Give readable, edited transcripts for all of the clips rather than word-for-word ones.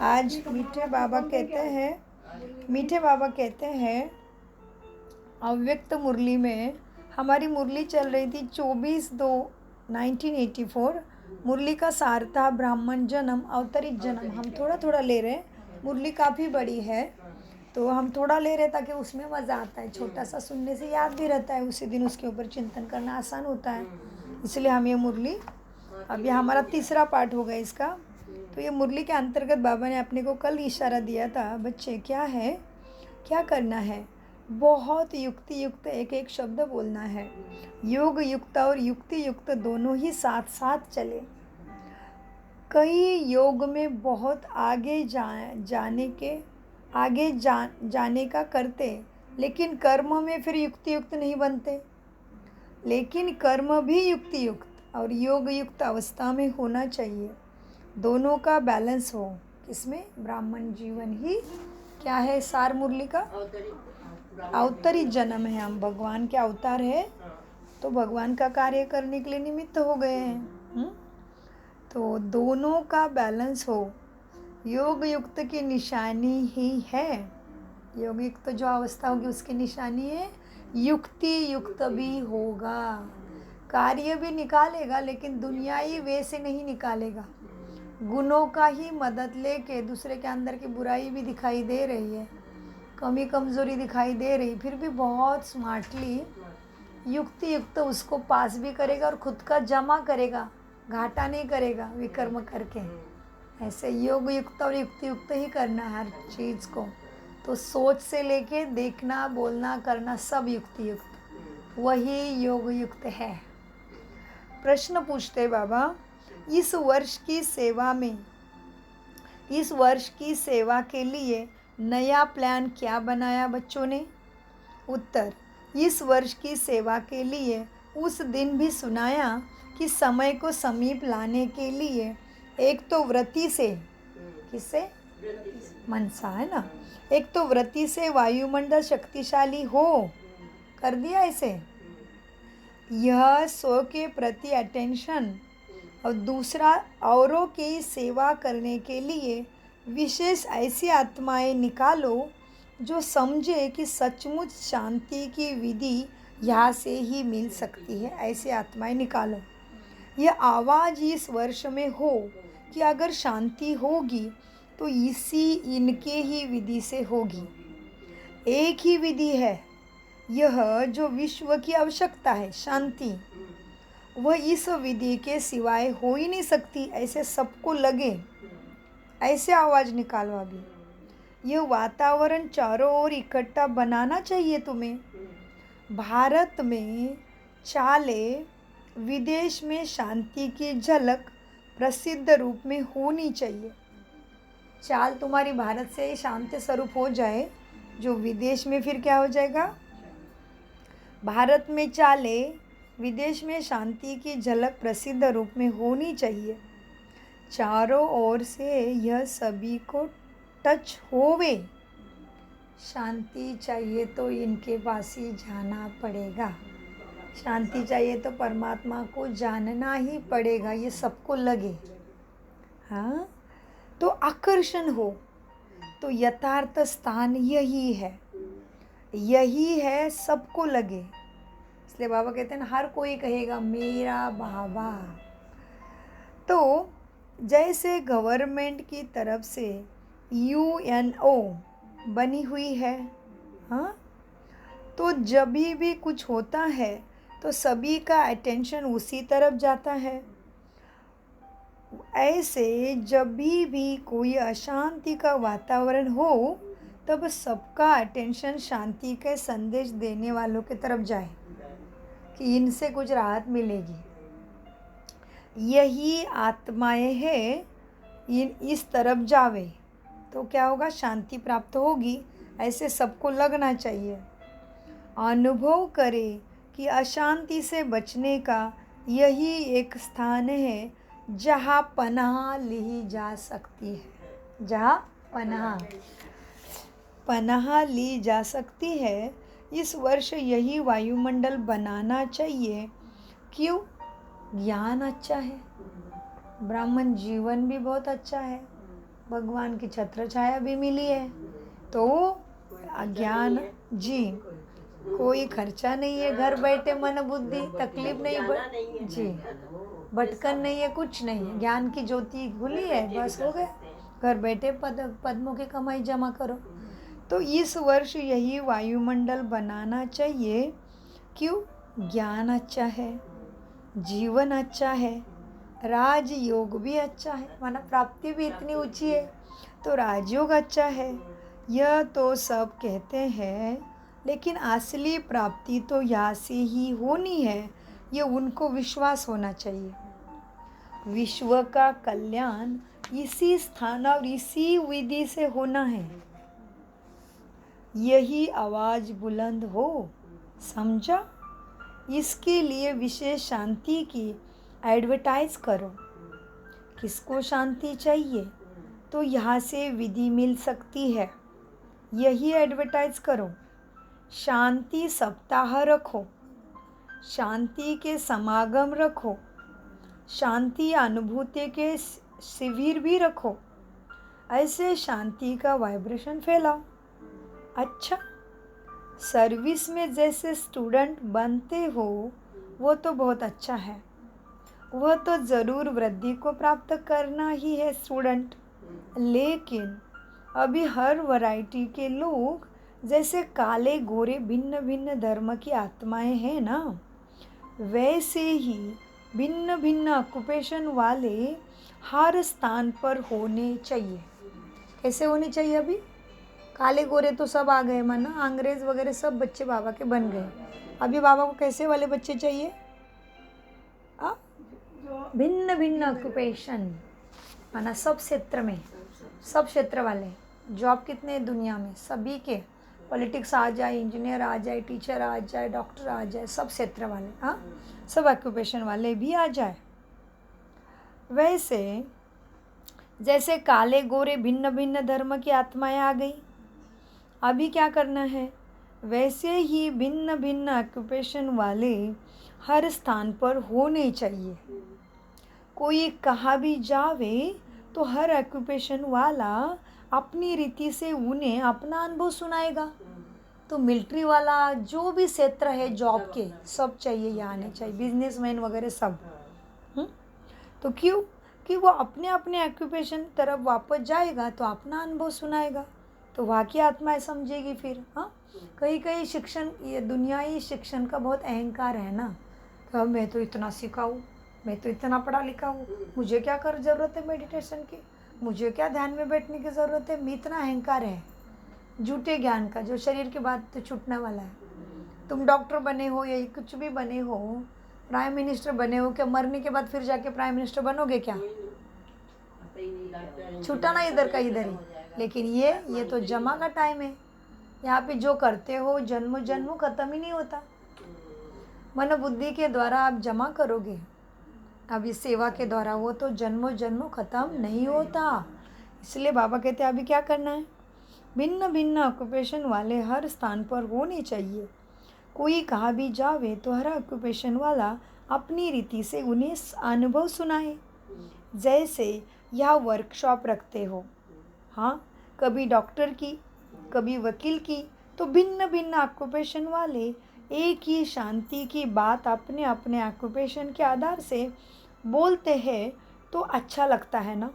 आज मीठे बाबा कहते हैं अव्यक्त मुरली में हमारी मुरली चल रही थी 24/2/1984। मुरली का सार था ब्राह्मण जन्म अवतरित जन्म। हम थोड़ा थोड़ा ले रहे हैं, मुरली काफ़ी बड़ी है तो हम थोड़ा ले रहे ताकि उसमें मज़ा आता है। छोटा सा सुनने से याद भी रहता है, उसी दिन उसके ऊपर चिंतन करना आसान होता है, इसलिए हम ये मुरली, अब ये हमारा तीसरा पार्ट होगा इसका। तो ये मुरली के अंतर्गत बाबा ने अपने को कल इशारा दिया था, बच्चे क्या है, क्या करना है, बहुत युक्ति युक्त एक एक शब्द बोलना है। योग युक्त और युक्ति युक्त दोनों ही साथ साथ चले। कई योग में बहुत आगे जाने का करते, लेकिन कर्म में फिर युक्ति युक्त नहीं बनते। लेकिन कर्म भी युक्ति युक्त और योग युक्त अवस्था में होना चाहिए, दोनों का बैलेंस हो। किसमें? ब्राह्मण जीवन ही क्या है, सार मुरली का अवतरित जन्म है। हम भगवान के अवतार है तो भगवान का कार्य करने के लिए निमित्त हो गए हैं। तो दोनों का बैलेंस हो, योग युक्त की निशानी ही है। योग युक्त जो अवस्था होगी उसकी निशानी है युक्ति युक्त भी होगा। कार्य भी निकालेगा लेकिन दुनियाई वे से नहीं निकालेगा। गुणों का ही मदद लेके, दूसरे के अंदर की बुराई भी दिखाई दे रही है, कमी कमज़ोरी दिखाई दे रही, फिर भी बहुत स्मार्टली युक्ति युक्त उसको पास भी करेगा और खुद का जमा करेगा, घाटा नहीं करेगा विकर्म करके। ऐसे योग युक्त और युक्ति युक्त ही करना है हर चीज़ को। तो सोच से लेके देखना, बोलना, करना सब युक्ति युक्त, वही योग युक्त है। प्रश्न पूछते बाबा, इस वर्ष की सेवा के लिए नया प्लान क्या बनाया बच्चों ने? उत्तर, इस वर्ष की सेवा के लिए उस दिन भी सुनाया कि समय को समीप लाने के लिए एक तो व्रती से, किससे? मनसा है ना, एक तो व्रती से वायुमंडल शक्तिशाली हो, कर दिया ऐसे, यह सो के प्रति अटेंशन, और दूसरा औरों की सेवा करने के लिए विशेष ऐसी आत्माएं निकालो जो समझे कि सचमुच शांति की विधि यहाँ से ही मिल सकती है। ऐसी आत्माएं निकालो। यह आवाज़ इस वर्ष में हो कि अगर शांति होगी तो इनके ही विधि से होगी। एक ही विधि है यह जो विश्व की आवश्यकता है, शांति, वह इस विधि के सिवाय हो ही नहीं सकती, ऐसे सबको लगे। ऐसे आवाज़ निकालो। अभी यह वातावरण चारों ओर इकट्ठा बनाना चाहिए तुम्हें। भारत में चाले, विदेश में शांति की झलक प्रसिद्ध रूप में होनी चाहिए। चाल तुम्हारी भारत से शांति स्वरूप हो जाए, जो विदेश में फिर क्या हो जाएगा? भारत में चाले, विदेश में शांति की झलक प्रसिद्ध रूप में होनी चाहिए। चारों ओर से यह सभी को टच होवे। शांति चाहिए तो इनके पास ही जाना पड़ेगा। शांति चाहिए तो परमात्मा को जानना ही पड़ेगा, ये सबको लगे। हाँ, तो आकर्षण हो, तो यथार्थ स्थान यही है, यही है, सबको लगे। इसलिए बाबा कहते हैं ना, हर कोई कहेगा मेरा बाबा। तो जैसे गवर्नमेंट की तरफ से UNO बनी हुई है, हाँ, तो जब भी कुछ होता है तो सभी का अटेंशन उसी तरफ जाता है। ऐसे जब भी कोई अशांति का वातावरण हो तब सबका अटेंशन शांति के संदेश देने वालों की तरफ जाए कि इनसे कुछ राहत मिलेगी। यही आत्माएं हैं, इस तरफ जावे तो क्या होगा? शांति प्राप्त होगी। ऐसे सबको लगना चाहिए। अनुभव करे कि अशांति से बचने का यही एक स्थान है जहाँ पनाह ली जा सकती है। जहाँ पनाह ली जा सकती है। इस वर्ष यही वायुमंडल बनाना चाहिए। क्यों? ज्ञान अच्छा है, ब्राह्मण जीवन भी बहुत अच्छा है, भगवान की छत्र छाया भी मिली है। तो अज्ञान जी, कोई खर्चा नहीं है, घर बैठे मन बुद्धि, तकलीफ नहीं जी, भटकन नहीं है, कुछ नहीं है, ज्ञान की ज्योति खुली है, बस हो गया। घर बैठे पद्मों की कमाई जमा करो। तो इस वर्ष यही वायुमंडल बनाना चाहिए। क्यों? ज्ञान अच्छा है, जीवन अच्छा है, राजयोग भी अच्छा है, माना प्राप्ति भी इतनी ऊंची है, तो राजयोग अच्छा है। यह तो सब कहते हैं, लेकिन असली प्राप्ति तो यहाँ से ही होनी है, ये उनको विश्वास होना चाहिए। विश्व का कल्याण इसी स्थान और इसी विधि से होना है। यही आवाज बुलंद हो, समझा? इसके लिए विशेष शांति की एडवर्टाइज करो। किसको शांति चाहिए? तो यहाँ से विधि मिल सकती है, यही एडवर्टाइज करो। शांति सप्ताह रखो, शांति के समागम रखो, शांति अनुभूति के शिविर भी रखो। ऐसे शांति का वाइब्रेशन फैलाओ। अच्छा, सर्विस में जैसे स्टूडेंट बनते हो वो तो बहुत अच्छा है, वह तो ज़रूर वृद्धि को प्राप्त करना ही है स्टूडेंट। लेकिन अभी हर वैरायटी के लोग, जैसे काले गोरे भिन्न भिन्न धर्म की आत्माएं हैं ना, वैसे ही भिन्न भिन्न ऑक्यूपेशन वाले हर स्थान पर होने चाहिए। कैसे होने चाहिए? अभी काले गोरे तो सब आ गए, माना अंग्रेज़ वगैरह सब बच्चे बाबा के बन गए। अभी बाबा को कैसे वाले बच्चे चाहिए? भिन्न भिन्न ऑक्यूपेशन, माना सब क्षेत्र में, सब क्षेत्र वाले। जॉब कितने दुनिया में, सभी के, पॉलिटिक्स आ जाए, इंजीनियर आ जाए, टीचर आ जाए, डॉक्टर आ जाए, सब क्षेत्र वाले, हाँ, सब ऑक्यूपेशन वाले भी आ जाए। वैसे जैसे काले गोरे भिन्न भिन्न धर्म की आत्माएं आ गई, अभी क्या करना है? वैसे ही भिन्न भिन्न ऑक्यूपेशन वाले हर स्थान पर होने चाहिए। कोई कहा भी जावे तो हर ऑक्यूपेशन वाला अपनी रीति से उन्हें अपना अनुभव सुनाएगा। तो मिलिट्री वाला, जो भी क्षेत्र है जॉब के, सब चाहिए, यहाँ आने चाहिए, बिजनेसमैन वगैरह सब। तो क्यों? कि वो अपने अपने ऑक्यूपेशन तरफ वापस जाएगा तो अपना अनुभव सुनाएगा, तो वहाँ की आत्माएं समझेगी फिर। हाँ, कहीं कहीं शिक्षण, ये दुनियाई शिक्षण का बहुत अहंकार है ना, तो मैं तो इतना सीखा हूँ, मैं तो इतना पढ़ा लिखा हूँ, मुझे क्या कर ज़रूरत है मेडिटेशन की, मुझे क्या ध्यान में बैठने की ज़रूरत है। मैं इतना अहंकार है झूठे ज्ञान का, जो शरीर के बाद तो छूटने वाला है। तुम डॉक्टर बने हो या कुछ भी बने हो, प्राइम मिनिस्टर बने हो, क्या मरने के बाद फिर जाके प्राइम मिनिस्टर बनोगे क्या? छूटा ना इधर का इधर ही। लेकिन ये तो जमा का टाइम है, यहाँ पे जो करते हो जन्म जन्म ख़त्म ही नहीं होता। मन बुद्धि के द्वारा आप जमा करोगे, अब इस सेवा के द्वारा, वो तो जन्मों जन्मों ख़त्म नहीं होता। इसलिए बाबा कहते हैं अभी क्या करना है? भिन्न भिन्न ऑक्यूपेशन वाले हर स्थान पर होने चाहिए। कोई कहा भी जावे तो हर ऑक्यूपेशन वाला अपनी रीति से उन्हें अनुभव सुनाए। जैसे यह वर्कशॉप रखते हो, हाँ, कभी डॉक्टर की, कभी वकील की, तो भिन्न भिन्न ऑक्यूपेशन वाले एक ही शांति की बात अपने अपने ऑक्यूपेशन के आधार से बोलते हैं, तो अच्छा लगता है ना।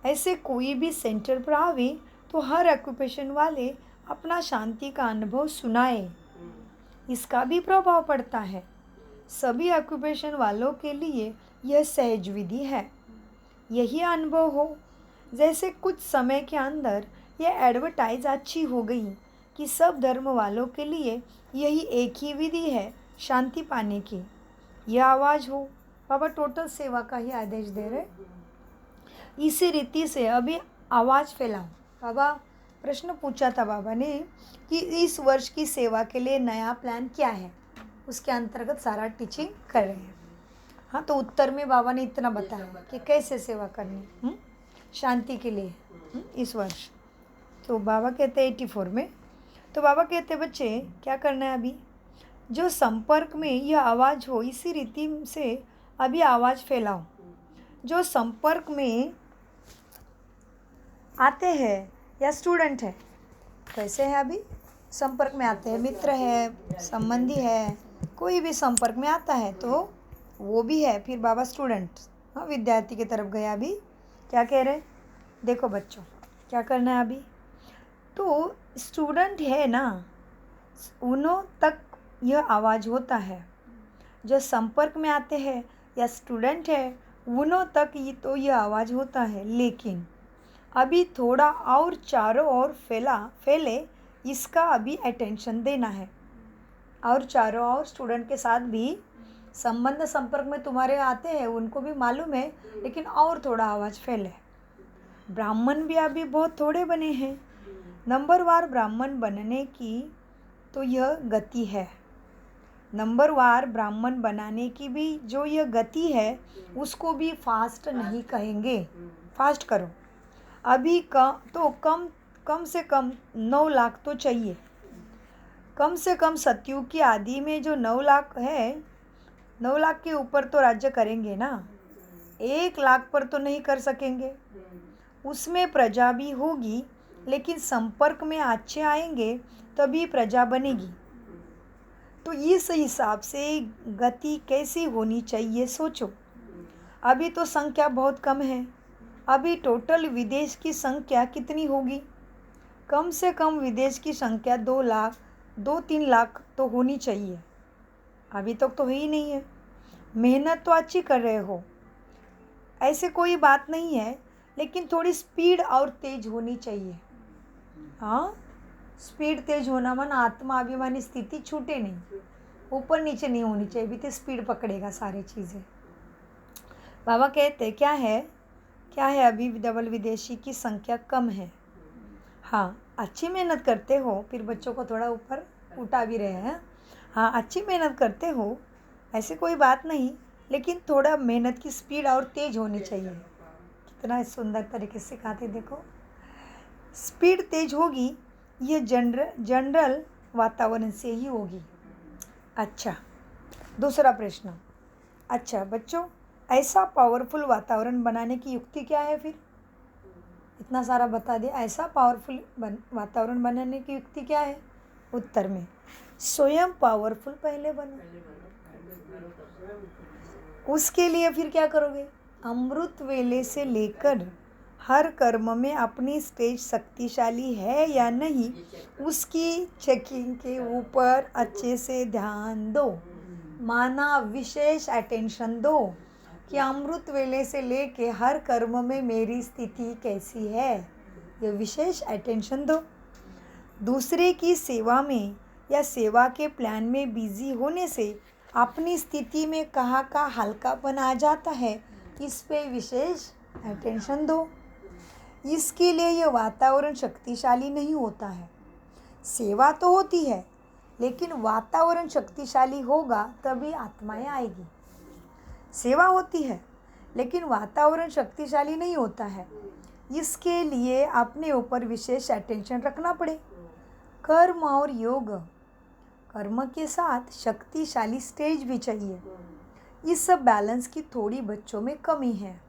ऐसे कोई भी सेंटर पर आवे तो हर ऑक्यूपेशन वाले अपना शांति का अनुभव सुनाए, इसका भी प्रभाव पड़ता है। सभी ऑक्यूपेशन वालों के लिए यह सहज विधि है। यही अनुभव हो। जैसे कुछ समय के अंदर यह एडवर्टाइज अच्छी हो गई कि सब धर्म वालों के लिए यही एक ही विधि है शांति पाने की, यह आवाज़ हो। बाबा टोटल सेवा का ही आदेश दे रहे। इसी रीति से अभी आवाज़ फैलाओ। बाबा प्रश्न पूछा था बाबा ने कि इस वर्ष की सेवा के लिए नया प्लान क्या है, उसके अंतर्गत सारा टीचिंग कर रहे हैं। हाँ, तो उत्तर में बाबा ने इतना बताया कि कैसे सेवा करनी शांति के लिए इस वर्ष। तो बाबा कहते हैं 84 में, तो बाबा कहते हैं बच्चे क्या करना है? अभी जो संपर्क में यह आवाज़ हो, इसी रीति से अभी आवाज़ फैलाओ। जो संपर्क में आते हैं या स्टूडेंट है, कैसे है अभी संपर्क में आते हैं, मित्र है, संबंधी है, कोई भी संपर्क में आता है तो वो भी है। फिर बाबा स्टूडेंट, हाँ विद्यार्थी की तरफ गया। अभी क्या कह रहे, देखो बच्चों क्या करना है अभी। तो स्टूडेंट है ना, उन्हों तक यह आवाज़ होता है। जो संपर्क में आते हैं या स्टूडेंट है उन्हों तक तो यह आवाज़ होता है, लेकिन अभी थोड़ा और चारों ओर फैले इसका अभी अटेंशन देना है। और चारों ओर स्टूडेंट के साथ भी संपर्क में तुम्हारे आते हैं, उनको भी मालूम है, लेकिन और थोड़ा आवाज़ फैले। ब्राह्मण भी अभी बहुत थोड़े बने हैं। नंबरवार ब्राह्मण बनने की तो यह गति है, नंबरवार ब्राह्मण बनाने की भी जो यह गति है उसको भी फास्ट नहीं कहेंगे। फास्ट करो अभी कम से कम 9 लाख तो चाहिए। कम से कम सतयुग की आदि में जो 9 लाख है, 9 लाख के ऊपर तो राज्य करेंगे ना, 1 लाख पर तो नहीं कर सकेंगे। उसमें प्रजा भी होगी, लेकिन संपर्क में अच्छे आएंगे तभी प्रजा बनेगी। तो इस हिसाब से गति कैसी होनी चाहिए सोचो। अभी तो संख्या बहुत कम है। अभी टोटल विदेश की संख्या कितनी होगी? कम से कम विदेश की संख्या 2 लाख 2-3 लाख तो होनी चाहिए। अभी तक तो ही नहीं है। मेहनत तो अच्छी कर रहे हो, ऐसे कोई बात नहीं है, लेकिन थोड़ी स्पीड और तेज होनी चाहिए। हाँ, स्पीड तेज होना मन आत्मा अभिमानी स्थिति छूटे नहीं, ऊपर नीचे नहीं होनी चाहिए, भी तो स्पीड पकड़ेगा सारी चीज़ें। बाबा कहते क्या है अभी डबल विदेशी की संख्या कम है। हाँ, अच्छी मेहनत करते हो, फिर बच्चों को थोड़ा ऊपर उठा भी रहे हैं। हाँ, अच्छी मेहनत करते हो, ऐसे कोई बात नहीं, लेकिन थोड़ा मेहनत की स्पीड और तेज़ होनी चाहिए। कितना सुंदर तरीके से सिखाते देखो। स्पीड तेज होगी, ये जनरल वातावरण से ही होगी। अच्छा, दूसरा प्रश्न। अच्छा बच्चों, ऐसा पावरफुल वातावरण बनाने की युक्ति क्या है फिर? इतना सारा बता दिया, ऐसा पावरफुल वातावरण बनाने की युक्ति क्या है? उत्तर में स्वयं पावरफुल पहले बनो। उसके लिए फिर क्या करोगे? अमृत वेले से लेकर हर कर्म में अपनी स्टेज शक्तिशाली है या नहीं, उसकी चेकिंग के ऊपर अच्छे से ध्यान दो। माना विशेष अटेंशन दो कि अमृत वेले से लेके हर कर्म में मेरी स्थिति कैसी है, ये विशेष अटेंशन दो। दूसरे की सेवा में या सेवा के प्लान में बिजी होने से अपनी स्थिति में कहाँ का हल्कापन आ जाता है, इस पे विशेष अटेंशन दो। इसके लिए यह वातावरण शक्तिशाली नहीं होता है। सेवा तो होती है, लेकिन वातावरण शक्तिशाली होगा तभी आत्माएं आएगी। सेवा होती है, लेकिन वातावरण शक्तिशाली नहीं होता है। इसके लिए अपने ऊपर विशेष अटेंशन रखना पड़े। कर्म और योग, कर्म के साथ शक्तिशाली स्टेज भी चाहिए। इस सब बैलेंस की थोड़ी बच्चों में कमी है।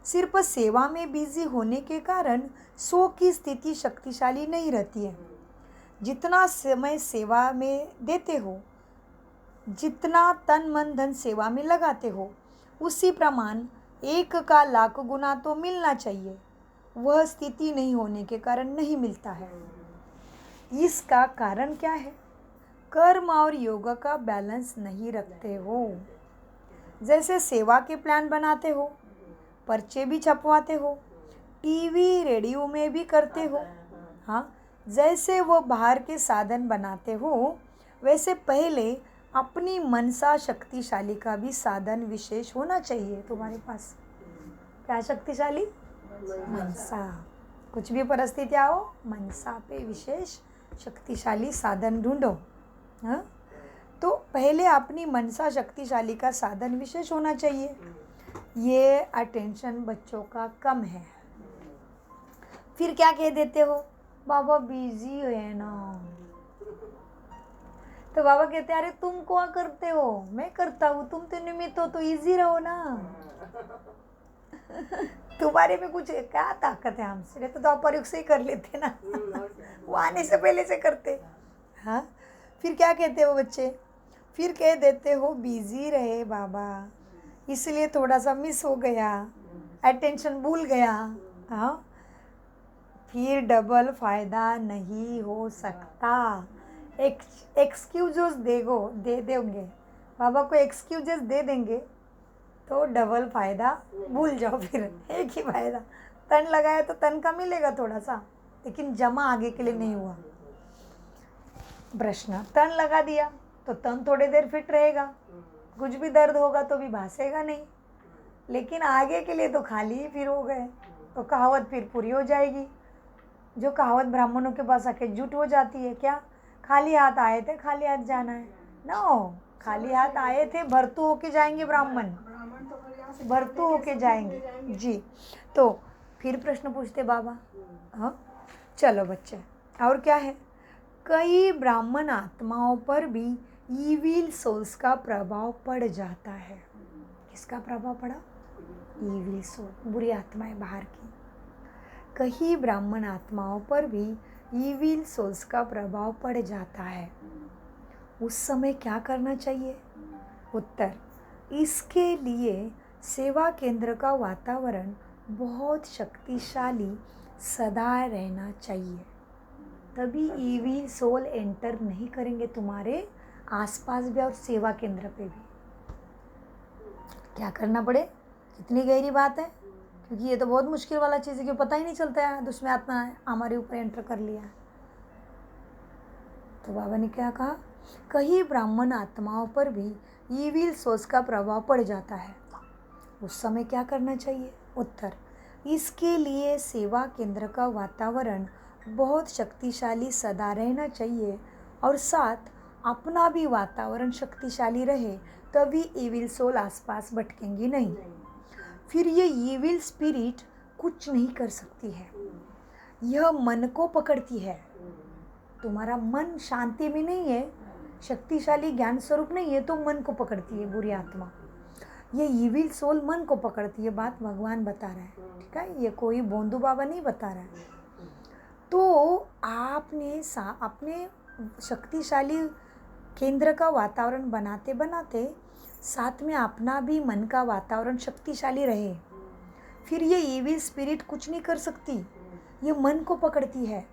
सिर्फ सेवा में बिजी होने के कारण 100 की स्थिति शक्तिशाली नहीं रहती है। जितना समय सेवा में देते हो, जितना तन मन धन सेवा में लगाते हो, उसी प्रमाण 1 का लाख गुना तो मिलना चाहिए। वह स्थिति नहीं होने के कारण नहीं मिलता है। इसका कारण क्या है? कर्म और योग का बैलेंस नहीं रखते हो। जैसे सेवा के प्लान बनाते हो, पर्चे भी छपवाते हो, टीवी रेडियो में भी करते हो। हाँ, जैसे वो बाहर के साधन बनाते हो, वैसे पहले अपनी मनसा शक्तिशाली का भी साधन विशेष होना चाहिए तुम्हारे पास। क्या शक्तिशाली? मनसा। कुछ भी परिस्थिति आओ, मनसा पे विशेष शक्तिशाली साधन ढूंढो। हाँ, तो पहले अपनी मनसा शक्तिशाली का साधन विशेष होना चाहिए। ये अटेंशन बच्चों का कम है। फिर क्या कह देते हो? बाबा बिजी है ना। तो बाबा कहते हैं, अरे तुम क्या करते हो? मैं करता हूँ, तुम तो निमित्त हो तो इजी रहो ना। तुम्हारे में कुछ क्या ताकत है हमसे, नहीं तो आप प्रयोग से ही कर लेते ना। वो आने से पहले से करते। हाँ, फिर क्या कहते हो बच्चे, फिर कह देते हो बिजी रहे बाबा, इसलिए थोड़ा सा मिस हो गया, अटेंशन भूल गया। हाँ, फिर डबल फायदा नहीं हो सकता। एक्सक्यूजेस दे देंगे बाबा को, एक्सक्यूजेस दे देंगे तो डबल फायदा भूल जाओ। फिर एक ही फायदा, तन लगाया तो तन का मिलेगा थोड़ा सा, लेकिन जमा आगे के लिए नहीं हुआ। प्रश्न, तन लगा दिया तो तन थोड़ी देर फिट रहेगा, कुछ भी दर्द होगा तो भी भासेगा नहीं, लेकिन आगे के लिए तो खाली ही फिर हो गए, तो कहावत फिर पूरी हो जाएगी। जो कहावत ब्राह्मणों के पास आके जुट हो जाती है, क्या खाली हाथ आए थे खाली हाथ जाना है? नो, खाली हाथ आए थे, भरतू होके जाएंगे ब्राह्मण, भरतू होके जाएंगे जी। तो फिर प्रश्न पूछते बाबा। हाँ, चलो बच्चे, और क्या है, कई ब्राह्मण आत्माओं पर भी ईविल सोल्स का प्रभाव पड़ जाता है। किसका प्रभाव पड़ा? ईविल सोल, बुरी आत्माएं बाहर की। कई ब्राह्मण आत्माओं पर भी ईविल सोल्स का प्रभाव पड़ जाता है। उस समय क्या करना चाहिए? उत्तर, इसके लिए सेवा केंद्र का वातावरण बहुत शक्तिशाली सदा रहना चाहिए, तभी ईविल सोल एंटर नहीं करेंगे तुम्हारे आसपास भी और सेवा केंद्र पे भी। क्या करना पड़े? कितनी गहरी बात है, क्योंकि ये तो बहुत मुश्किल वाला चीज़ है कि पता ही नहीं चलता है दुश्मन आत्मा हमारे ऊपर एंटर कर लिया। तो बाबा ने क्या कहा, कई ब्राह्मण आत्माओं पर भी ईविल सोल्स का प्रभाव पड़ जाता है। उस समय क्या करना चाहिए? उत्तर, इसके लिए सेवा केंद्र का वातावरण बहुत शक्तिशाली सदा रहना चाहिए और साथ अपना भी वातावरण शक्तिशाली रहे, तभी ईविल सोल आसपास भटकेंगी नहीं। फिर ये ईविल स्पिरिट कुछ नहीं कर सकती है, यह मन को पकड़ती है। तुम्हारा मन शांति में नहीं है, शक्तिशाली ज्ञान स्वरूप नहीं है, तो मन को पकड़ती है बुरी आत्मा। ये ईविल सोल मन को पकड़ती है, बात भगवान बता रहा है, ठीक है, ये कोई बोंदू बाबा नहीं बता रहा है। तो आपने अपने शक्तिशाली केंद्र का वातावरण बनाते बनाते साथ में अपना भी मन का वातावरण शक्तिशाली रहे, फिर ये ईविल स्पिरिट कुछ नहीं कर सकती, ये मन को पकड़ती है।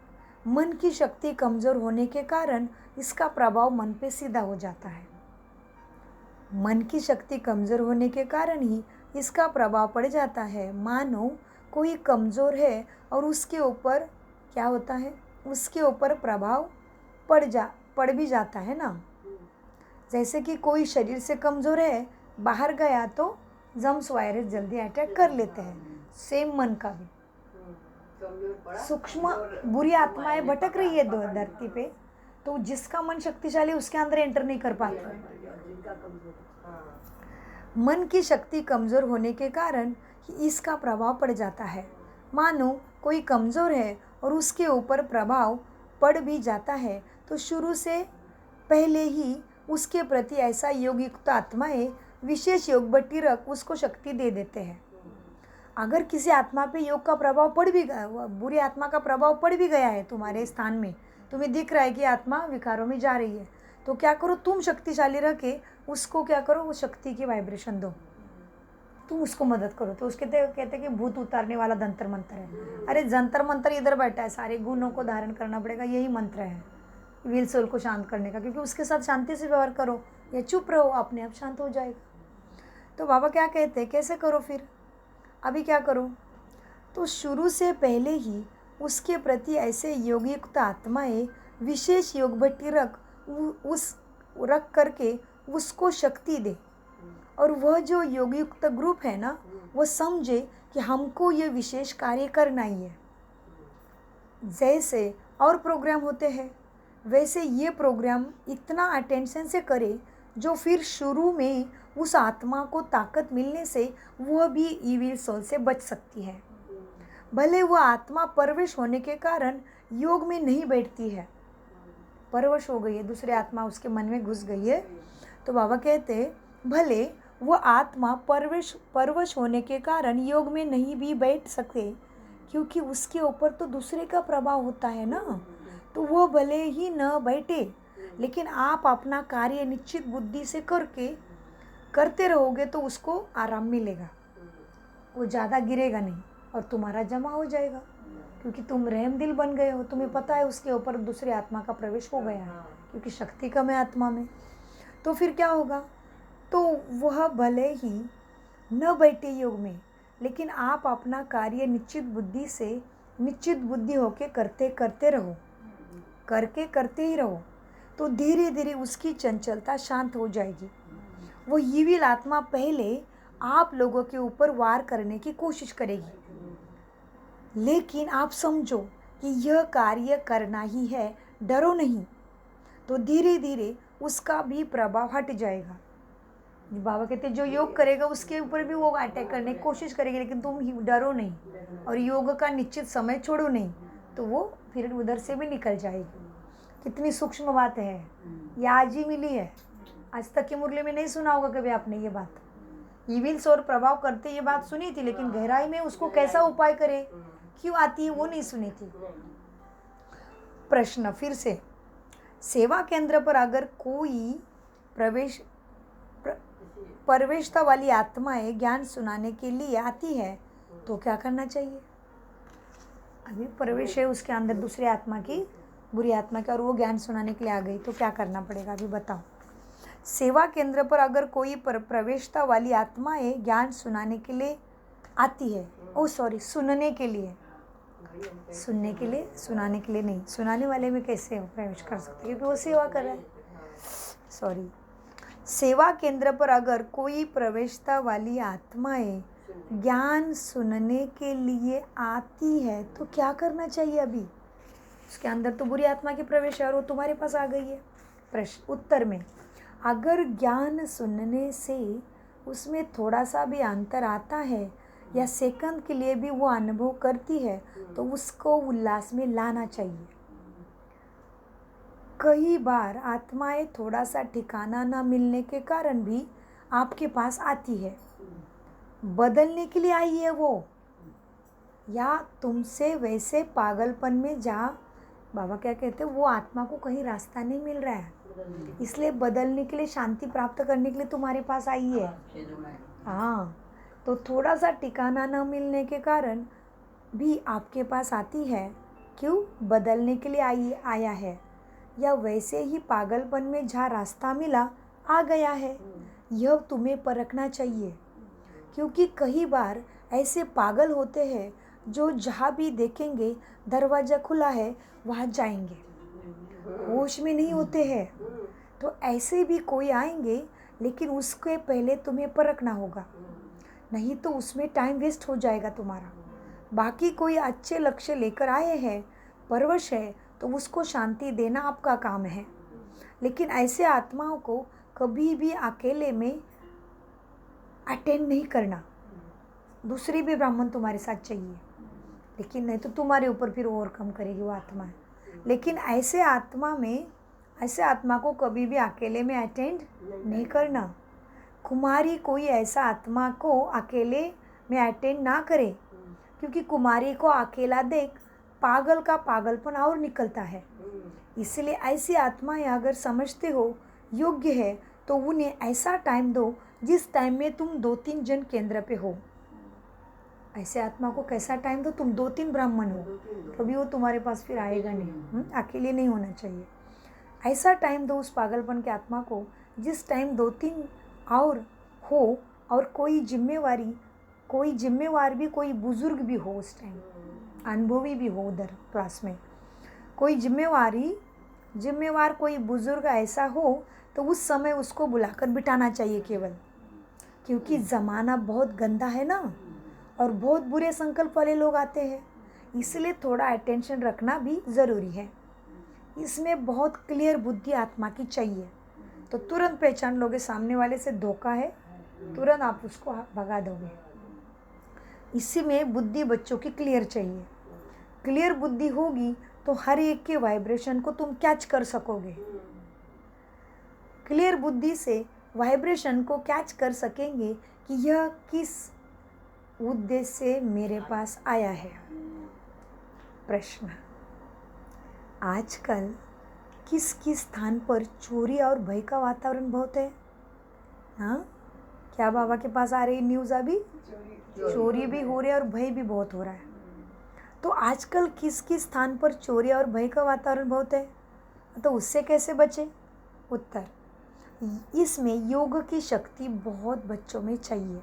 मन की शक्ति कमज़ोर होने के कारण इसका प्रभाव मन पे सीधा हो जाता है। मन की शक्ति कमज़ोर होने के कारण ही इसका प्रभाव पड़ जाता है। मानो कोई कमज़ोर है और उसके ऊपर क्या होता है, उसके ऊपर प्रभाव पड़ भी जाता है ना। जैसे कि कोई शरीर से कमज़ोर है, बाहर गया तो जम्स वायरस जल्दी अटैक कर लेते हैं, सेम मन का भी। सूक्ष्म बुरी आत्माएं भटक रही है धरती पे, तो जिसका मन शक्तिशाली उसके अंदर एंटर नहीं कर पाता। मन की शक्ति कमज़ोर होने के कारण इसका प्रभाव पड़ जाता है। मानो कोई कमज़ोर है और उसके ऊपर प्रभाव पड़ भी जाता है, तो शुरू से पहले ही उसके प्रति ऐसा योग युक्त आत्माएं विशेष योग बट्टी रख उसको शक्ति दे देते हैं। अगर किसी आत्मा पे योग का प्रभाव पड़ भी गया, बुरी आत्मा का प्रभाव पड़ भी गया है तुम्हारे स्थान में, तुम्हें दिख रहा है कि आत्मा विकारों में जा रही है, तो क्या करो, तुम शक्तिशाली रह के उसको क्या करो, वो शक्ति की वाइब्रेशन दो, तुम उसको मदद करो। तो उसके कहते कि भूत उतारने वाला जंतर मंत्र है। अरे जंतर मंत्र इधर बैठा है, सारे गुणों को धारण करना पड़ेगा, यही मंत्र है वील सोल को शांत करने का, क्योंकि उसके साथ शांति से व्यवहार करो या चुप रहो, अपने आप शांत हो जाएगा। तो बाबा क्या कहते हैं, कैसे करो फिर, अभी क्या करो, तो शुरू से पहले ही उसके प्रति ऐसे योगयुक्त आत्माएं विशेष योग भट्टी रख करके उसको शक्ति दे, और वह जो योगयुक्त ग्रुप है ना, वो समझे कि हमको ये विशेष कार्य करना ही है। जैसे और प्रोग्राम होते हैं, वैसे ये प्रोग्राम इतना अटेंशन से करे जो फिर शुरू में उस आत्मा को ताकत मिलने से वह भी ईविल सोल से बच सकती है। भले वह आत्मा परवश होने के कारण योग में नहीं बैठती है, परवश हो गई है, दूसरे आत्मा उसके मन में घुस गई है, तो बाबा कहते भले वो आत्मा परवश होने के कारण योग में नहीं भी बैठ सकते, क्योंकि उसके ऊपर तो दूसरे का प्रभाव होता है ना। तो वो भले ही न बैठे, लेकिन आप अपना कार्य निश्चित बुद्धि से करते रहोगे तो उसको आराम मिलेगा। वो ज़्यादा गिरेगा नहीं और तुम्हारा जमा हो जाएगा, क्योंकि तुम रहम दिल बन गए हो। तुम्हें पता है उसके ऊपर दूसरी आत्मा का प्रवेश हो गया है, क्योंकि शक्ति कम है आत्मा में। तो फिर क्या होगा? तो वह भले ही न बैठे योग में, लेकिन आप अपना कार्य निश्चित बुद्धि होके करते ही रहो, तो धीरे धीरे उसकी चंचलता शांत हो जाएगी। वो ईविल आत्मा पहले आप लोगों के ऊपर वार करने की कोशिश करेगी, लेकिन आप समझो कि यह कार्य करना ही है, डरो नहीं। तो धीरे धीरे उसका भी प्रभाव हट जाएगा। बाबा कहते जो योग करेगा उसके ऊपर भी वो अटैक करने की कोशिश करेगी, लेकिन तुम डरो नहीं और योग का निश्चित समय छोड़ो नहीं, तो वो फिर उधर से भी निकल जाएगी। कितनी सूक्ष्म बात है, ये आज ही मिली है। आज तक की मुरली में नहीं सुना होगा कभी आपने ये बात। ईविल्स और प्रभाव करते ये बात सुनी थी, लेकिन गहराई में उसको कैसा उपाय करे, क्यों आती है, वो नहीं सुनी थी। प्रश्न फिर से, सेवा केंद्र पर अगर कोई प्रवेशता वाली आत्माएं ज्ञान सुनाने के लिए आती है तो क्या करना चाहिए? अभी प्रवेश है उसके अंदर दूसरी आत्मा की, बुरी आत्मा की, और वो ज्ञान सुनाने के लिए आ गई, तो क्या करना पड़ेगा अभी बताओ। सेवा केंद्र पर अगर कोई प्रवेशता वाली आत्माएं ज्ञान सुनाने के लिए आती है, सुनने के लिए, सुनाने के लिए नहीं, सुनाने वाले में कैसे प्रवेश कर सकते, क्योंकि वो सेवा कर रहा है। सेवा केंद्र पर अगर कोई प्रवेशता वाली आत्माएं ज्ञान सुनने के लिए आती है तो क्या करना चाहिए? अभी उसके अंदर तो बुरी आत्मा की प्रवेश है और वो तुम्हारे पास आ गई है। प्रश्न उत्तर में, अगर ज्ञान सुनने से उसमें थोड़ा सा भी अंतर आता है या सेकंड के लिए भी वो अनुभव करती है तो उसको उल्लास में लाना चाहिए। कई बार आत्माएं थोड़ा सा ठिकाना न मिलने के कारण भी आपके पास आती है, बदलने के लिए आई है वो, या तुमसे वैसे पागलपन में जहाँ बाबा क्या कहते हैं, वो आत्मा को कहीं रास्ता नहीं मिल रहा है, इसलिए बदलने के लिए, शांति प्राप्त करने के लिए तुम्हारे पास आई है। हाँ, तो थोड़ा सा ठिकाना न मिलने के कारण भी आपके पास आती है। क्यों? बदलने के लिए आया है, या वैसे ही पागलपन में जहाँ रास्ता मिला आ गया है। यह तुम्हें परखना चाहिए, क्योंकि कई बार ऐसे पागल होते हैं जो जहाँ भी देखेंगे दरवाज़ा खुला है वहाँ जाएंगे, होश में नहीं होते हैं। तो ऐसे भी कोई आएंगे, लेकिन उसके पहले तुम्हें परखना होगा, नहीं तो उसमें टाइम वेस्ट हो जाएगा तुम्हारा। बाकी कोई अच्छे लक्ष्य लेकर आए हैं, परवश है, तो उसको शांति देना आपका काम है। लेकिन ऐसे आत्माओं को कभी भी अकेले में अटेंड नहीं करना। दूसरी भी ब्राह्मण तुम्हारे साथ चाहिए, लेकिन नहीं तो तुम्हारे ऊपर फिर ओवरकम करेगी वो आत्मा। लेकिन ऐसे आत्मा को कभी भी अकेले में अटेंड नहीं करना। कुमारी कोई ऐसा आत्मा को अकेले में अटेंड ना करे, क्योंकि कुमारी को अकेला देख पागल का पागलपन और निकलता है। इसलिए ऐसी आत्माएं अगर समझते हो योग्य है तो उन्हें ऐसा टाइम दो जिस टाइम में तुम 2-3 जन केंद्र पे हो। ऐसे आत्मा को कैसा टाइम दो, तुम 2-3 ब्राह्मण हो, कभी वो तुम्हारे पास फिर आएगा नहीं। अकेले नहीं होना चाहिए। ऐसा टाइम दो उस पागलपन की आत्मा को जिस टाइम 2-3 और हो, और कोई जिम्मेवार भी, कोई बुजुर्ग भी हो, उस टाइम अनुभवी भी हो उधर क्लास में, कोई जिम्मेवार कोई बुजुर्ग ऐसा हो तो उस समय उसको बुलाकर बिठाना चाहिए केवल, क्योंकि ज़माना बहुत गंदा है ना, और बहुत बुरे संकल्प वाले लोग आते हैं, इसलिए थोड़ा अटेंशन रखना भी ज़रूरी है। इसमें बहुत क्लियर बुद्धि आत्मा की चाहिए, तो तुरंत पहचान लोगे सामने वाले से धोखा है, तुरंत आप उसको भगा दोगे। इसी में बुद्धि बच्चों की क्लियर चाहिए। क्लियर बुद्धि होगी तो हर एक के वाइब्रेशन को तुम कैच कर सकोगे। क्लियर बुद्धि से वाइब्रेशन को कैच कर सकेंगे कि यह किस उद्देश्य से मेरे पास आया है। प्रश्न, आजकल किस किस स्थान पर चोरी और भय का वातावरण बहुत है? हाँ, क्या बाबा के पास आ रही न्यूज़ अभी? चोरी भी हो रही है और भय भी बहुत हो रहा है। तो आजकल किस किस स्थान पर चोरी और भय का वातावरण बहुत है, तो उससे कैसे बचे? उत्तर, इसमें योग की शक्ति बहुत बच्चों में चाहिए।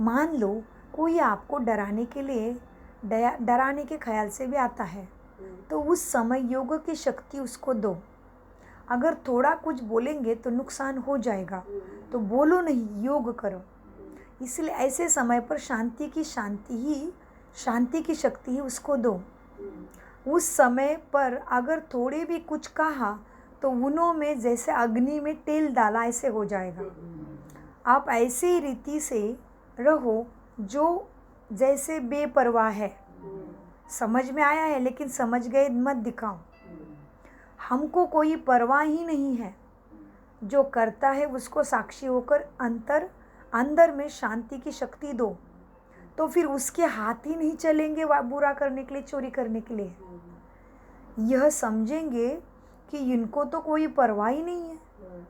मान लो कोई आपको डराने के ख्याल से भी आता है, तो उस समय योग की शक्ति उसको दो। अगर थोड़ा कुछ बोलेंगे तो नुकसान हो जाएगा, तो बोलो नहीं, योग करो। इसलिए ऐसे समय पर शांति की शक्ति ही उसको दो। उस समय पर अगर थोड़े भी कुछ कहा तो उन्हों में जैसे अग्नि में तेल डाला ऐसे हो जाएगा। आप ऐसे ही रीति से रहो जो जैसे बेपरवाह है। समझ में आया है, लेकिन समझ गए मत दिखाओ। हमको कोई परवाह ही नहीं है। जो करता है उसको साक्षी होकर अंदर में शांति की शक्ति दो, तो फिर उसके हाथ ही नहीं चलेंगे बुरा करने के लिए, चोरी करने के लिए। यह समझेंगे कि इनको तो कोई परवाह ही नहीं है,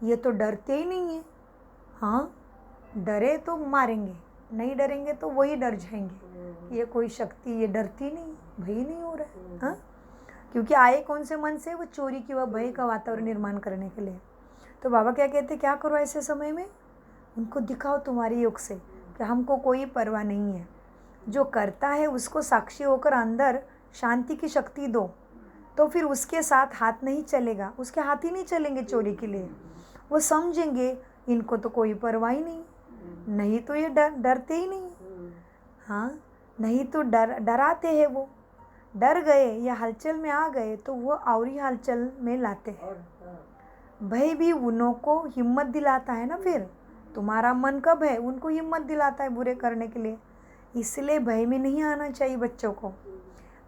ये तो डरते ही नहीं है। हाँ, डरे तो मारेंगे, नहीं डरेंगे तो वही डर जाएंगे। ये कोई शक्ति, ये डरती नहीं, भय नहीं हो रहा है। हाँ, क्योंकि आए कौन से मन से? वो चोरी की व भय का वातावरण निर्माण करने के लिए। तो बाबा क्या कहते, क्या करो ऐसे समय में? उनको दिखाओ तुम्हारे योग से कि हमको कोई परवाह नहीं है। जो करता है उसको साक्षी होकर अंदर शांति की शक्ति दो, तो फिर उसके साथ हाथ नहीं चलेगा, उसके हाथ ही नहीं चलेंगे चोरी के लिए। वो समझेंगे इनको तो कोई परवाह ही नहीं तो ये डरते ही नहीं। हाँ, नहीं तो डराते हैं। वो डर गए या हलचल में आ गए तो वो और ही हलचल में लाते हैं। भय भी उन्हों को हिम्मत दिलाता है ना। फिर तुम्हारा मन का भय उनको हिम्मत दिलाता है बुरे करने के लिए। इसलिए भय में नहीं आना चाहिए बच्चों को।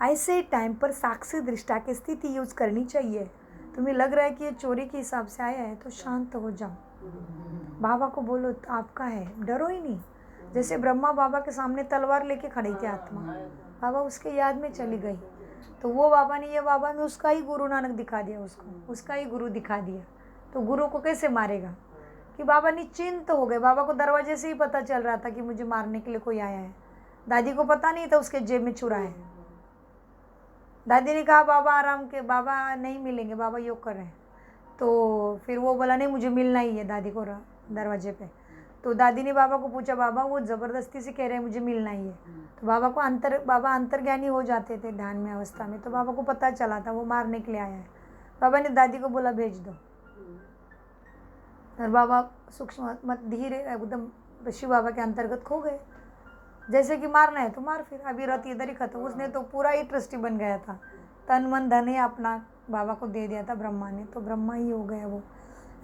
ऐसे टाइम पर साक्षी दृष्टा की स्थिति यूज करनी चाहिए। तुम्हें लग रहा है कि ये चोरी के हिसाब से आया है तो शांत हो जाओ। बाबा को बोलो तो आपका है, डरो ही नहीं। जैसे ब्रह्मा बाबा के सामने तलवार लेके खड़ी थी आत्मा, बाबा उसके याद में चली गई, तो वो बाबा ने, ये बाबा में उसका ही गुरु नानक दिखा दिया, उसका ही गुरु दिखा दिया। तो गुरु को कैसे मारेगा? कि बाबा निश्चिंत हो गए। बाबा को दरवाजे से ही पता चल रहा था कि मुझे मारने के लिए कोई आया है। दादी को पता नहीं था उसके जेब में छुरा है। दादी ने कहा बाबा आराम के, बाबा नहीं मिलेंगे, बाबा योग कर रहे हैं। तो फिर वो बोला नहीं, मुझे मिलना ही है दादी को दरवाजे पे। तो दादी ने बाबा को पूछा, बाबा वो ज़बरदस्ती से कह रहे हैं मुझे मिलना ही है। तो बाबा अंतर्ज्ञानी हो जाते थे ध्यान में अवस्था में, तो बाबा को पता चला था वो मारने के लिए आया है। बाबा ने दादी को बोला भेज दो, और बाबा सूक्ष्म मत धीरे एकदम शिव बाबा के अंतर्गत खो गए। जैसे कि मारना है तो मार, फिर अभी रत इधर ही खत्म। उसने तो पूरा ही ट्रस्टी बन गया था, तन मन धन ही अपना बाबा को दे दिया था ब्रह्मा ने, तो ब्रह्मा ही हो गया वो।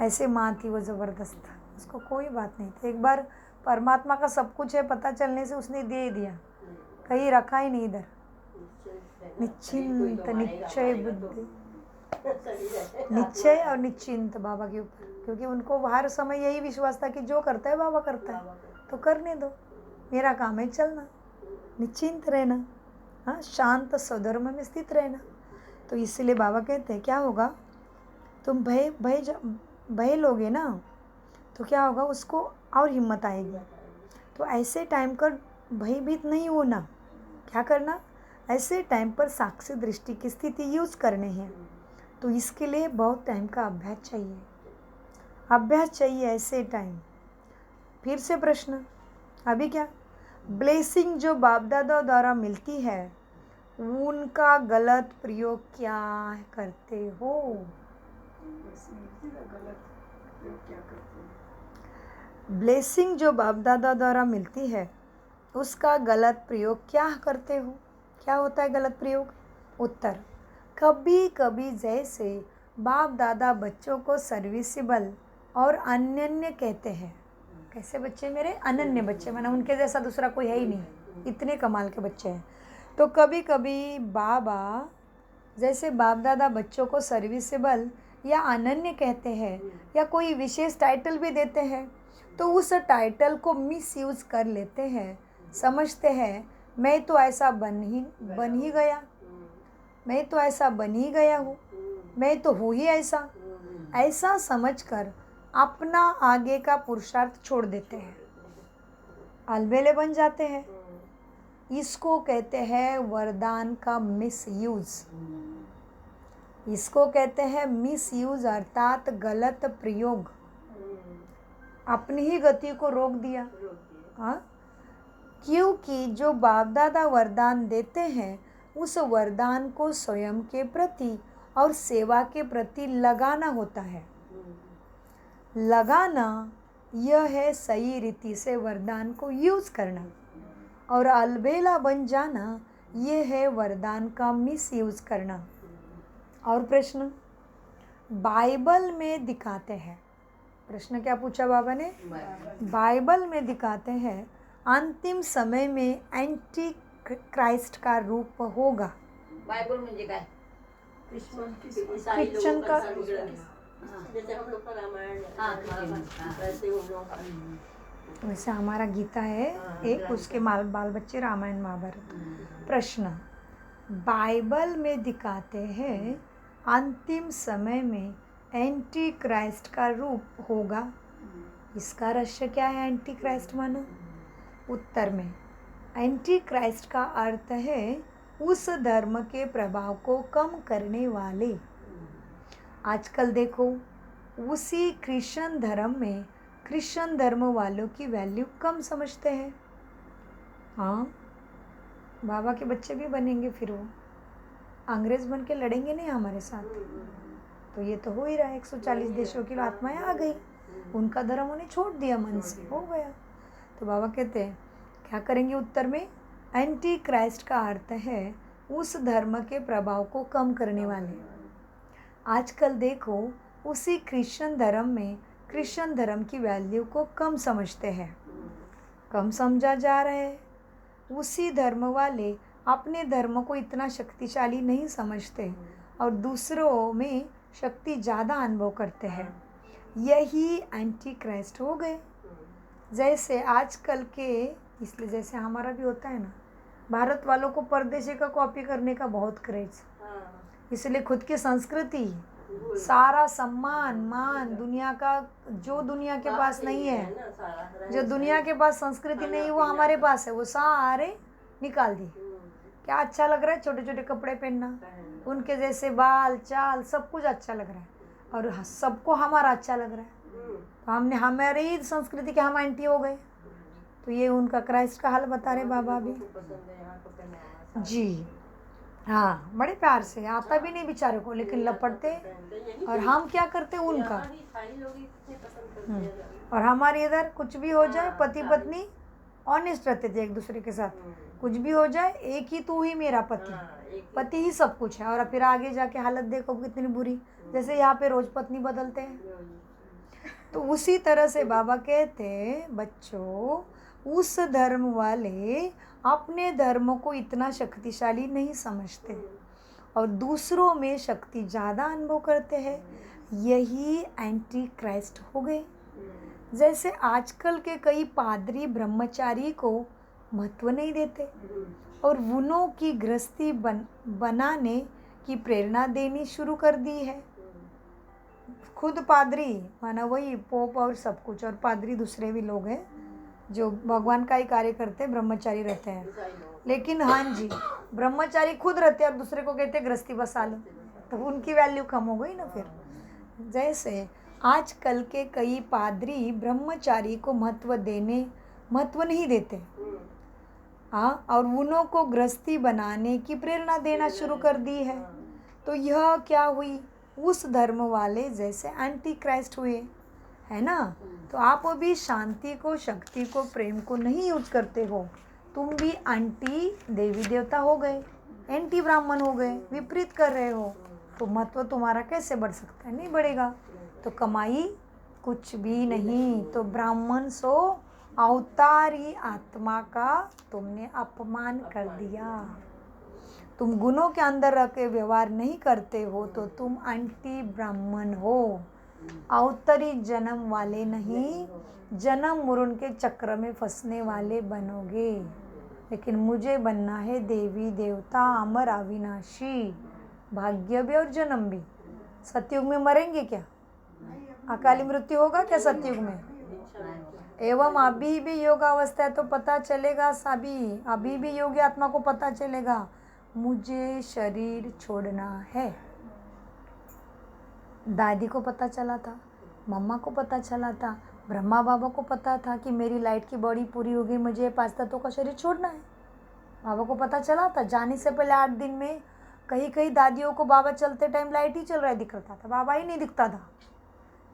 ऐसे माँ थी वो ज़बरदस्त, उसको कोई बात नहीं थी। एक बार परमात्मा का सब कुछ है पता चलने से उसने दे दिया, कहीं रखा ही नहीं इधर। निश्चिंत निश्चय बुद्धि, निश्चय और निश्चिंत बाबा के ऊपर, क्योंकि उनको हर समय यही विश्वास था कि जो करता है बाबा करता है, तो करने दो, मेरा काम है चलना, निश्चिंत रहना। हाँ, शांत स्वधर्म में स्थित रहना। तो इसलिए बाबा कहते हैं क्या होगा, तुम भय लोगे ना तो क्या होगा, उसको और हिम्मत आएगी। तो ऐसे टाइम पर भयभीत नहीं होना। क्या करना, ऐसे टाइम पर साक्षी दृष्टि की स्थिति यूज करने हैं। तो इसके लिए बहुत टाइम का अभ्यास चाहिए ऐसे टाइम। फिर से प्रश्न, अभी क्या ब्लेसिंग जो बाप दादा द्वारा मिलती है उनका गलत प्रयोग क्या करते हो? ब्लेसिंग जो बाप दादा द्वारा मिलती है उसका गलत प्रयोग क्या करते हो? क्या होता है गलत प्रयोग? उत्तर, कभी कभी जैसे बाप दादा बच्चों को सर्विसेबल और अनन्य कहते हैं। कैसे बच्चे मेरे? अनन्य बच्चे, माना उनके जैसा दूसरा कोई है ही नहीं, इतने कमाल के बच्चे हैं। तो कभी कभी बाबा जैसे बाप दादा बच्चों को सर्विसेबल या अनन्य कहते हैं या कोई विशेष टाइटल भी देते हैं, तो उस टाइटल को मिसयूज़ कर लेते हैं। समझते हैं मैं तो ऐसा बन ही गया, मैं तो ऐसा बन ही गया हूँ, मैं तो हूँ ही ऐसा, ऐसा समझकर अपना आगे का पुरुषार्थ छोड़ देते हैं, अलबेले बन जाते हैं। इसको कहते हैं वरदान का मिसयूज़। इसको कहते हैं मिसयूज़, अर्थात गलत प्रयोग। अपनी ही गति को रोक दिया। हाँ, क्योंकि जो बाप दादा वरदान देते हैं उस वरदान को स्वयं के प्रति और सेवा के प्रति लगाना होता है। लगाना यह है सही रीति से वरदान को यूज़ करना, और अलबेला बन जाना यह है वरदान का मिसयूज़ करना। और प्रश्न बाइबल में दिखाते हैं, प्रश्न क्या पूछा बाबा ने? बाइबल में दिखाते हैं अंतिम समय में एंटी क्राइस्ट का रूप होगा। बाइबल म्हणजे काय? क्रिश्चियन का, जैसे हम लोग का रामायण, वैसे हमारा गीता है एक, उसके बाल बच्चे रामायण महाभारत। प्रश्न बाइबल में दिखाते हैं अंतिम समय में एंटी क्राइस्ट का रूप होगा। इसका रहस्य क्या है? एंटी क्राइस्ट मानो। उत्तर में एंटी क्राइस्ट का अर्थ है उस धर्म के प्रभाव को कम करने वाले। आजकल देखो उसी क्रिश्चियन धर्म में क्रिश्चियन धर्म वालों की वैल्यू कम समझते हैं। हाँ, बाबा के बच्चे भी बनेंगे, फिर वो अंग्रेज बन के लड़ेंगे नहीं हमारे साथ। तो ये तो हो ही रहा है, 140 देशों की आत्माएं आ गई, उनका धर्म उन्हें छोड़ दिया, मन से हो गया। तो बाबा कहते हैं क्या करेंगे? उत्तर में एंटी क्राइस्ट का अर्थ है उस धर्म के प्रभाव को कम करने वाले। आजकल देखो उसी क्रिश्चियन धर्म में क्रिश्चियन धर्म की वैल्यू को कम समझते हैं, कम समझा जा रहा है। उसी धर्म वाले अपने धर्म को इतना शक्तिशाली नहीं समझते और दूसरों में शक्ति ज़्यादा अनुभव करते हैं। यही एंटी क्राइस्ट हो गए। जैसे आजकल के, इसलिए जैसे हमारा भी होता है ना, भारत वालों को परदेशी का कॉपी करने का बहुत क्रेज, इसलिए खुद की संस्कृति सारा सम्मान मान दुनिया का, जो दुनिया के पास नहीं है, जो दुनिया के पास संस्कृति नहीं वो हमारे पास है, वो सारे निकाल दिए। क्या अच्छा लग रहा है? छोटे छोटे कपड़े पहनना, उनके जैसे बाल चाल सब कुछ अच्छा लग रहा है, और सबको हमारा अच्छा लग रहा है। तो हमने हमारी ही संस्कृति के हम एंटी हो गए। तो ये उनका क्राइस्ट का हाल बता रहे बाबा भी जी। हाँ, बड़े प्यार से, आता भी नहीं बेचारे को, लेकिन लपटते, और हम क्या करते उनका। और हमारे इधर कुछ भी हो जाए, पति पत्नी ऑनेस्ट रहते थे एक दूसरे के साथ, कुछ भी हो जाए एक ही तू ही मेरा पति, पति ही सब कुछ है। और फिर आगे जाके हालत देखो कितनी बुरी, जैसे यहाँ पे रोज पत्नी बदलते हैं। तो उसी तरह से बाबा कहते बच्चों, उस धर्म वाले अपने धर्म को इतना शक्तिशाली नहीं समझते और दूसरों में शक्ति ज़्यादा अनुभव करते हैं। यही एंटी क्राइस्ट हो गए। जैसे आजकल के कई पादरी ब्रह्मचारी को महत्व नहीं देते और उन्हों की गृहस्थी बनाने की प्रेरणा देनी शुरू कर दी है। खुद पादरी माना वही पोप और सब कुछ, और पादरी दूसरे भी लोग हैं जो भगवान का ही कार्य करते हैं, ब्रह्मचारी रहते हैं। लेकिन हाँ जी, ब्रह्मचारी खुद रहते हैं और दूसरे को कहते हैं गृहस्थी बसा लो, तो उनकी वैल्यू कम हो गई ना। फिर जैसे आजकल के कई पादरी ब्रह्मचारी को महत्व नहीं देते, हाँ, और उन्हों को गृहस्थी बनाने की प्रेरणा देना शुरू कर दी है। तो यह क्या हुई? उस धर्म वाले जैसे एंटी क्राइस्ट हुए, है ना। तो आप भी शांति को, शक्ति को, प्रेम को नहीं यूज करते हो, तुम भी एंटी देवी देवता हो गए, एंटी ब्राह्मण हो गए, विपरीत कर रहे हो। तो महत्व तुम्हारा कैसे बढ़ सकता है? नहीं बढ़ेगा। तो कमाई कुछ भी नहीं। तो ब्राह्मण सो अवतारी आत्मा का तुमने अपमान कर दिया। तुम गुणों के अंदर रह के व्यवहार नहीं करते हो तो तुम एंटी ब्राह्मण हो, अवतरी जन्म वाले नहीं, जन्म मरण के चक्र में फंसने वाले बनोगे। लेकिन मुझे बनना है देवी देवता, अमर अविनाशी, भाग्य भी और जन्म भी। सतयुग में मरेंगे क्या? अकाली मृत्यु होगा क्या सतयुग में? एवं अभी भी योग अवस्था है तो पता चलेगा, अभी भी योगी आत्मा को पता चलेगा मुझे शरीर छोड़ना है। दादी को पता चला था, मम्मा को पता चला था, ब्रह्मा बाबा को पता था कि मेरी लाइट की बॉडी पूरी हो गई, मुझे 5 तत्वों का शरीर छोड़ना है। बाबा को पता चला था। जाने से पहले 8 दिन में कहीं कहीं दादियों को बाबा चलते टाइम लाइट ही चल रहा है दिख रहा था, बाबा ही नहीं दिखता था।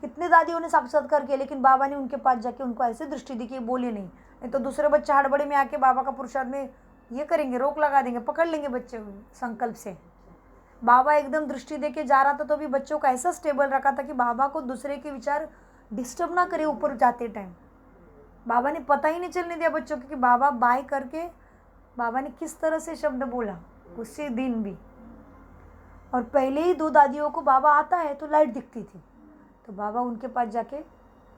कितने दादियों ने साक्षात्कार किया, लेकिन बाबा ने उनके पास जाके उनको ऐसे दृष्टि दी कि बोले नहीं तो दूसरे बच्चे हड़बड़ी में आके बाबा का पुरुषार्थ में ये करेंगे, रोक लगा देंगे, पकड़ लेंगे बच्चे संकल्प से। बाबा एकदम दृष्टि दे के जा रहा था तो भी बच्चों का ऐसा स्टेबल रखा था कि बाबा को दूसरे के विचार डिस्टर्ब ना करे ऊपर जाते टाइम। बाबा ने पता ही नहीं चलने दिया बच्चों को कि बाबा बाय करके बाबा ने किस तरह से शब्द बोला उसी दिन भी। और पहले ही 2 दादियों को बाबा आता है तो लाइट दिखती थी, तो बाबा उनके पास जाके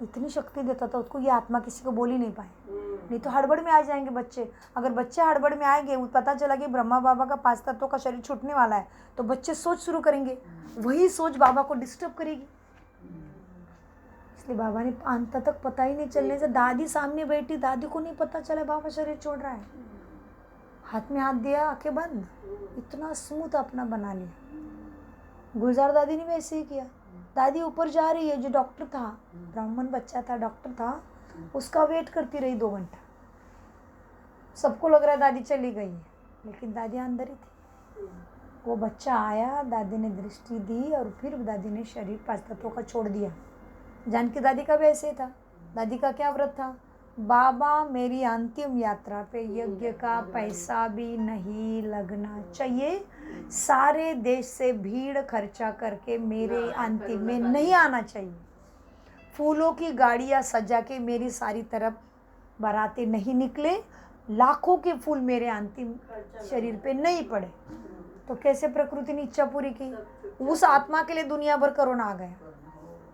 इतनी शक्ति देता था उसको, ये आत्मा किसी को बोल ही नहीं पाए, नहीं तो हड़बड़ में आ जाएंगे बच्चे। अगर बच्चे हड़बड़ में आएंगे, पता चला कि ब्रह्मा बाबा का 5 तत्वों का शरीर छूटने वाला है, तो बच्चे सोच शुरू करेंगे, वही सोच बाबा को डिस्टर्ब करेगी। इसलिए बाबा ने अंत तक पता ही नहीं चलने से, दादी सामने बैठी, दादी को नहीं पता चला बाबा शरीर छोड़ रहा है, हाथ में हाथ दिया, आंखें बंद, इतना स्मूथ अपना बना लिया। गुलजार दादी ने भी ऐसे ही किया। दादी ऊपर जा रही है, जो डॉक्टर था, ब्राह्मण बच्चा था, डॉक्टर था, उसका वेट करती रही 2 घंटा। सबको लग रहा है दादी चली गई है, लेकिन दादी अंदर ही थी। वो बच्चा आया, दादी ने दृष्टि दी और फिर दादी ने शरीर 5 तत्वों का छोड़ दिया। जानकी दादी का भी ऐसे था। दादी का क्या व्रत था? बाबा मेरी अंतिम यात्रा पे यज्ञ का पैसा भी नहीं लगना चाहिए, सारे देश से भीड़ खर्चा करके मेरे अंतिम में नहीं आना चाहिए, फूलों की गाड़ियाँ सजा के मेरी सारी तरफ बारातें नहीं निकले, लाखों के फूल मेरे अंतिम शरीर पे नहीं पड़े। तो कैसे प्रकृति ने इच्छा पूरी की? उस आत्मा के लिए दुनिया भर कोरोना आ गया,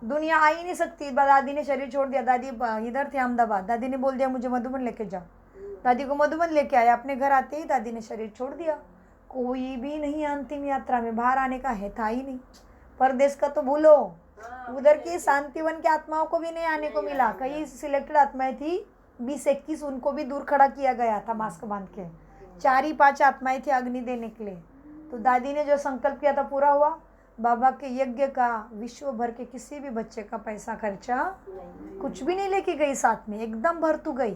दुनिया आ ही नहीं सकती। दादी ने शरीर छोड़ दिया, दादी इधर थे अहमदाबाद, दादी ने बोल दिया मुझे मधुबन लेके जाओ, दादी को मधुबन लेके आया, अपने घर आते ही दादी ने शरीर छोड़ दिया। कोई भी नहीं अंतिम यात्रा में बाहर आने का है, था ही नहीं। परदेश का तो भूलो, उधर की शांतिवन की आत्माओं को भी नहीं आने को मिला। कई सिलेक्टेड आत्माएं थी, 20-21 उनको भी दूर खड़ा किया गया था मास्क बांध के। 4-5 आत्माएं थी अग्नि देने के लिए। तो दादी ने जो संकल्प किया था पूरा हुआ। बाबा के यज्ञ का विश्व भर के किसी भी बच्चे का पैसा खर्चा कुछ भी नहीं लेके गई, साथ में एकदम भरतू गई।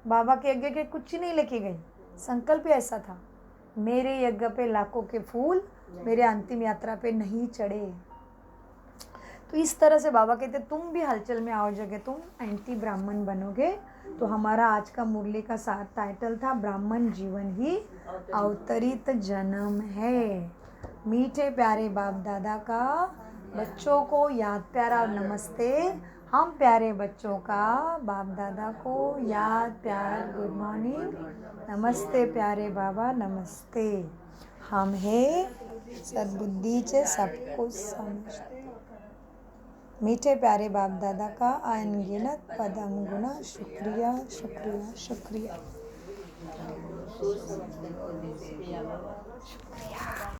बाबा के यज्ञ के कुछ नहीं लेके गई। संकल्प ऐसा था, मेरे यज्ञ पे लाखों के फूल मेरे अंतिम यात्रा पे नहीं चढ़े। तो इस तरह से बाबा कहते तुम भी हलचल में आओ जगह तुम एंटी ब्राह्मण बनोगे। तो हमारा आज का मुरली का साथ टाइटल था ब्राह्मण जीवन ही अवतरित जन्म है। मीठे प्यारे बाप दादा का बच्चों को याद प्यारा नमस्ते। हम प्यारे बच्चों का बाप दादा को याद प्यार गुड मॉर्निंग नमस्ते प्यारे बाबा नमस्ते। हम है सद्बुद्धि से सब कुछ समझते। मीठे प्यारे बाप दादा का अनगिनत पदम गुना शुक्रिया शुक्रिया शुक्रिया शुक्रिया।